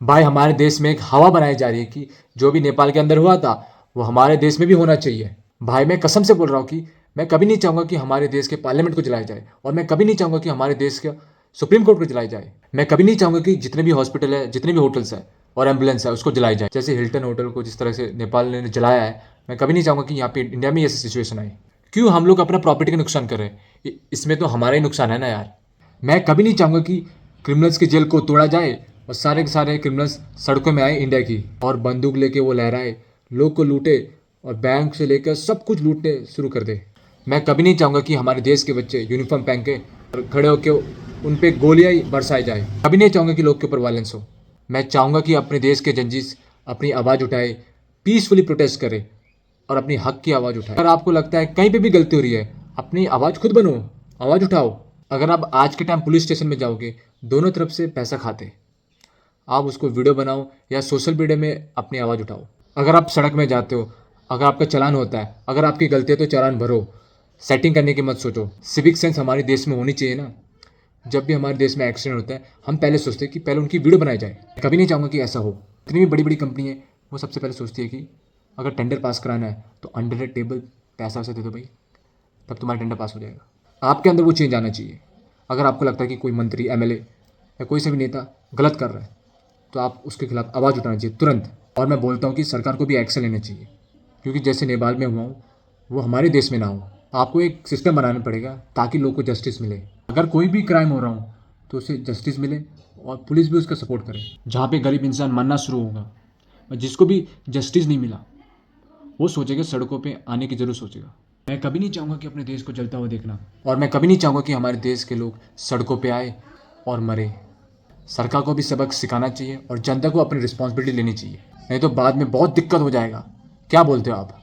भाई हमारे देश में एक हवा बनाई जा रही है कि जो भी नेपाल के अंदर हुआ था वो हमारे देश में भी होना चाहिए। भाई मैं कसम से बोल रहा हूँ कि मैं कभी नहीं चाहूँगा कि हमारे देश के पार्लियामेंट को जलाया जाए, और मैं कभी नहीं चाहूँगा कि हमारे देश के सुप्रीम कोर्ट को जलाया जाए। मैं कभी नहीं चाहूँगा कि जितने भी हॉस्पिटल है, जितने भी होटल्स है और एम्बुलेंस है उसको जलाई जाए। जैसे हिल्टन होटल को जिस तरह से नेपाल ने जलाया है, मैं कभी नहीं चाहूँगा कि यहाँ पे इंडिया में ऐसी सिचुएशन आए। क्यों हम लोग अपना प्रॉपर्टी का नुकसान कर रहे हैं? इसमें तो हमारा ही नुकसान है ना यार। मैं कभी नहीं चाहूँगा कि क्रिमिनल्स की जेल को तोड़ा जाए और सारे के सारे क्रिमिनल्स सड़कों में आए इंडिया की, और बंदूक लेके वो लहराए, लोग को लूटे और बैंक से लेकर सब कुछ लूटने शुरू कर दे। मैं कभी नहीं चाहूँगा कि हमारे देश के बच्चे यूनिफॉर्म पहन के और खड़े होकर उन पे गोलियाँ ही बरसाई जाए। कभी नहीं चाहूँगा कि लोग के ऊपर वायलेंस हो। मैं चाहूँगा कि अपने देश के जंजीस अपनी आवाज़ उठाए, पीसफुली प्रोटेस्ट करे और अपनी हक की आवाज़ उठाए। अगर आपको लगता है कहीं पे भी गलती हो रही है, अपनी आवाज़ खुद बनो, आवाज़ उठाओ। अगर आप आज के टाइम पुलिस स्टेशन में जाओगे, दोनों तरफ से पैसा खाते, आप उसको वीडियो बनाओ या सोशल मीडिया में अपनी आवाज़ उठाओ। अगर आप सड़क में जाते हो, अगर आपका चालान होता है, अगर आपकी गलती है तो चालान भरो, सेटिंग करने की मत सोचो। सिविक सेंस हमारे देश में होनी चाहिए ना। जब भी हमारे देश में एक्सीडेंट होता है हम पहले सोचते हैं कि पहले उनकी वीडियो बनाई जाए। कभी नहीं चाहूँगा कि ऐसा हो। इतनी भी बड़ी बड़ी कंपनी है, वो सबसे पहले सोचती है कि अगर टेंडर पास कराना है तो अंडर द टेबल पैसा वैसा दे दो भाई, तब तुम्हारा टेंडर पास हो जाएगा। आपके अंदर वो चेंज आना चाहिए। अगर आपको लगता है कि कोई मंत्री, एमएलए या कोई से भी नेता गलत कर रहा है तो आप उसके खिलाफ आवाज़ उठाना चाहिए तुरंत। और मैं बोलता हूँ कि सरकार को भी एक्शन लेना चाहिए, क्योंकि जैसे नेपाल में हुआ हूँ वो हमारे देश में ना हो। आपको एक सिस्टम बनाना पड़ेगा ताकि लोग को जस्टिस मिले। अगर कोई भी क्राइम हो रहा हो तो उसे जस्टिस मिले और पुलिस भी उसका सपोर्ट करे। जहाँ पे गरीब इंसान मरना शुरू होगा और जिसको भी जस्टिस नहीं मिला वो सोचेगा, सड़कों पे आने की जरूर सोचेगा। मैं कभी नहीं चाहूँगा कि अपने देश को जलता हुआ देखना, और मैं कभी नहीं चाहूँगा कि हमारे देश के लोग सड़कों पे आए और मरे। सरकार को भी सबक सिखाना चाहिए और जनता को अपनी रिस्पॉन्सिबिलिटी लेनी चाहिए, नहीं तो बाद में बहुत दिक्कत हो जाएगा। क्या बोलते हो आप?